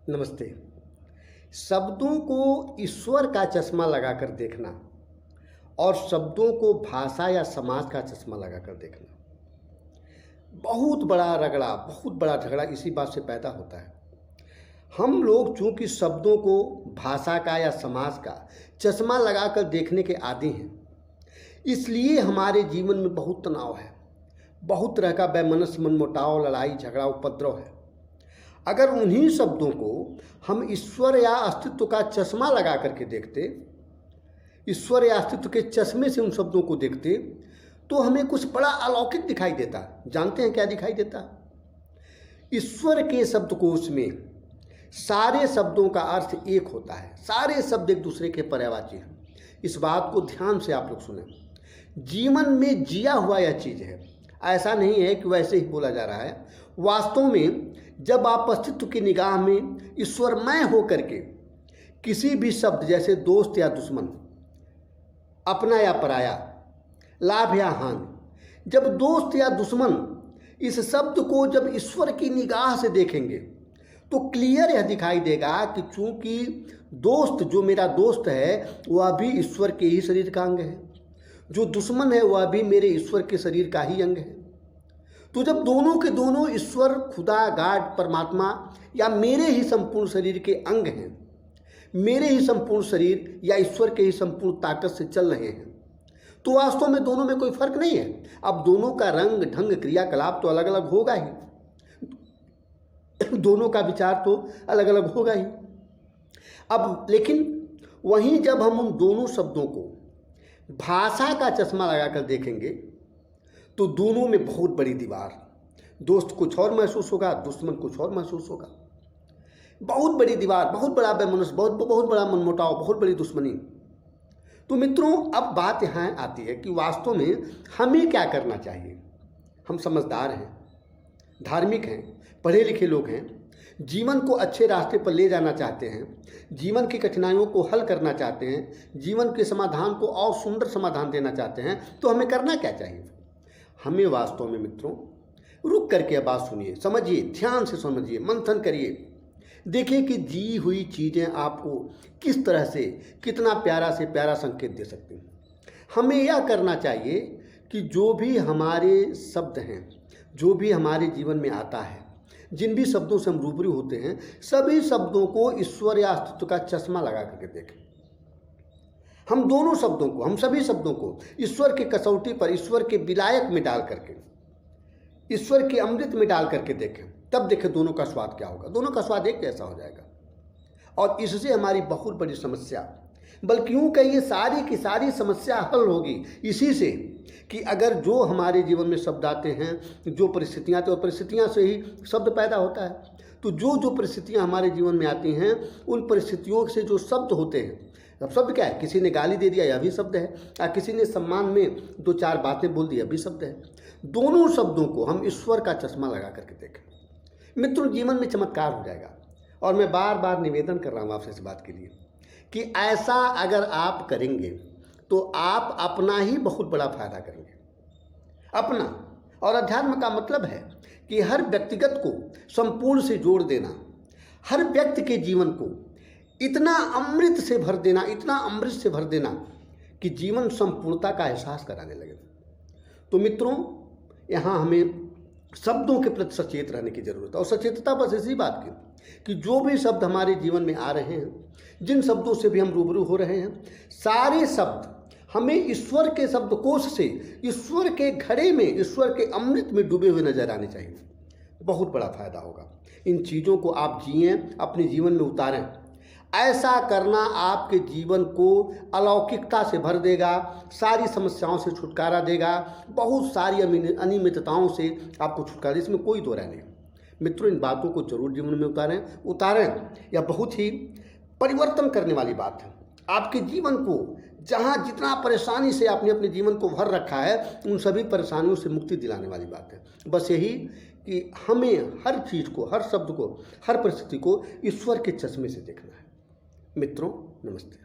नमस्ते। शब्दों को ईश्वर का चश्मा लगाकर देखना और शब्दों को भाषा या समाज का चश्मा लगाकर देखना, बहुत बड़ा रगड़ा, बहुत बड़ा झगड़ा इसी बात से पैदा होता है। हम लोग चूंकि शब्दों को भाषा का या समाज का चश्मा लगाकर देखने के आदी हैं, इसलिए हमारे जीवन में बहुत तनाव है, बहुत तरह का वैमनस्य, मनमुटाव, लड़ाई झगड़ा, उपद्रव है। अगर उन्हीं शब्दों को हम ईश्वर या अस्तित्व का चश्मा लगा करके देखते, ईश्वर या अस्तित्व के चश्मे से उन शब्दों को देखते, तो हमें कुछ बड़ा अलौकिक दिखाई देता। जानते हैं क्या दिखाई देता? ईश्वर के शब्दकोश में सारे शब्दों का अर्थ एक होता है, सारे शब्द एक दूसरे के पर्यायवाची हैं। इस बात को ध्यान से आप लोग सुने। जीवन में जिया हुआ यह चीज़ है, ऐसा नहीं है कि वैसे ही बोला जा रहा है। वास्तव में जब आप अस्तित्व की निगाह में ईश्वरमय हो करके किसी भी शब्द जैसे दोस्त या दुश्मन, अपना या पराया, लाभ या हानि, जब दोस्त या दुश्मन इस शब्द को जब ईश्वर की निगाह से देखेंगे तो क्लियर यह दिखाई देगा कि चूंकि दोस्त, जो मेरा दोस्त है, वह भी ईश्वर के ही शरीर का अंग है, जो दुश्मन है वह भी मेरे ईश्वर के शरीर का ही अंग है। तो जब दोनों के दोनों ईश्वर, खुदा, गॉड, परमात्मा या मेरे ही संपूर्ण शरीर के अंग हैं, मेरे ही संपूर्ण शरीर या ईश्वर के ही संपूर्ण ताकत से चल रहे हैं, तो वास्तव में दोनों में कोई फर्क नहीं है। अब दोनों का रंग, ढंग, क्रियाकलाप तो अलग अलग होगा ही, दोनों का विचार तो अलग अलग होगा ही। अब लेकिन वहीं जब हम उन दोनों शब्दों को भाषा का चश्मा लगाकर देखेंगे तो दोनों में बहुत बड़ी दीवार, दोस्त कुछ और महसूस होगा, दुश्मन कुछ और महसूस होगा। बहुत बड़ी दीवार, बहुत बड़ा वैमनस्य, बहुत बड़ा मनमुटाव, बहुत बड़ी दुश्मनी। तो मित्रों, अब बात यहाँ आती है कि वास्तव में हमें क्या करना चाहिए। हम समझदार हैं, धार्मिक हैं, पढ़े लिखे लोग हैं, जीवन को अच्छे रास्ते पर ले जाना चाहते हैं, जीवन की कठिनाइयों को हल करना चाहते हैं, जीवन के समाधान को और सुंदर समाधान देना चाहते हैं, तो हमें करना क्या चाहिए? हमें वास्तव में मित्रों रुक करके बात सुनिए, समझिए, ध्यान से समझिए, मंथन करिए, देखिए कि जी हुई चीज़ें आपको किस तरह से कितना प्यारा से प्यारा संकेत दे सकती हैं। हमें यह करना चाहिए कि जो भी हमारे शब्द हैं, जो भी हमारे जीवन में आता है, जिन भी शब्दों से हम रूबरू होते हैं, सभी शब्दों को ईश्वर या अस्तित्व का चश्मा लगा करके देखें। हम दोनों शब्दों को, हम सभी शब्दों को ईश्वर की कसौटी पर, ईश्वर के विलायक में डाल करके, ईश्वर के अमृत में डाल करके देखें, तब देखें दोनों का स्वाद क्या होगा। दोनों का स्वाद एक जैसा हो जाएगा और इससे हमारी बहुत बड़ी समस्या, बल्कि यूँ कहिए सारी की सारी समस्या हल होगी इसी से कि अगर जो हमारे जीवन में शब्द आते हैं, जो परिस्थितियाँ आती हैं, परिस्थितियाँ से ही शब्द पैदा होता है। तो जो जो परिस्थितियाँ हमारे जीवन में आती हैं, उन परिस्थितियों से जो शब्द होते हैं, अब शब्द क्या है? किसी ने गाली दे दिया, यह भी शब्द है, या किसी ने सम्मान में दो चार बातें बोल दी, यह भी शब्द है। दोनों शब्दों को हम ईश्वर का चश्मा लगा करके देखें, मित्रों, जीवन में चमत्कार हो जाएगा। और मैं बार बार निवेदन कर रहा हूँ आपसे इस बात के लिए कि ऐसा अगर आप करेंगे तो आप अपना ही बहुत बड़ा फायदा करेंगे, अपना। और अध्यात्म का मतलब है कि हर व्यक्तिगत को संपूर्ण से जोड़ देना, हर व्यक्ति के जीवन को इतना अमृत से भर देना, इतना अमृत से भर देना कि जीवन संपूर्णता का एहसास कराने लगे। तो मित्रों, यहाँ हमें शब्दों के प्रति सचेत रहने की जरूरत है। और सचेतता बस इसी बात की कि जो भी शब्द हमारे जीवन में आ रहे हैं, जिन शब्दों से भी हम रूबरू हो रहे हैं, सारे शब्द हमें ईश्वर के शब्दकोश से, ईश्वर के घड़े में, ईश्वर के अमृत में डूबे हुए नजर आने चाहिए। बहुत बड़ा फायदा होगा। इन चीज़ों को आप जिएं, अपने जीवन में उतारें। ऐसा करना आपके जीवन को अलौकिकता से भर देगा, सारी समस्याओं से छुटकारा देगा, बहुत सारी अनियमितताओं से आपको छुटकारा, इसमें कोई दो राय नहीं। मित्रों, इन बातों को जरूर जीवन में उतारें। यह बहुत ही परिवर्तन करने वाली बात है। आपके जीवन को, जहाँ जितना परेशानी से आपने अपने जीवन को भर रखा है, उन सभी परेशानियों से मुक्ति दिलाने वाली बात है। बस यही कि हमें हर चीज़ को, हर शब्द को, हर परिस्थिति को ईश्वर के चश्मे से देखना है। मित्रों, नमस्ते।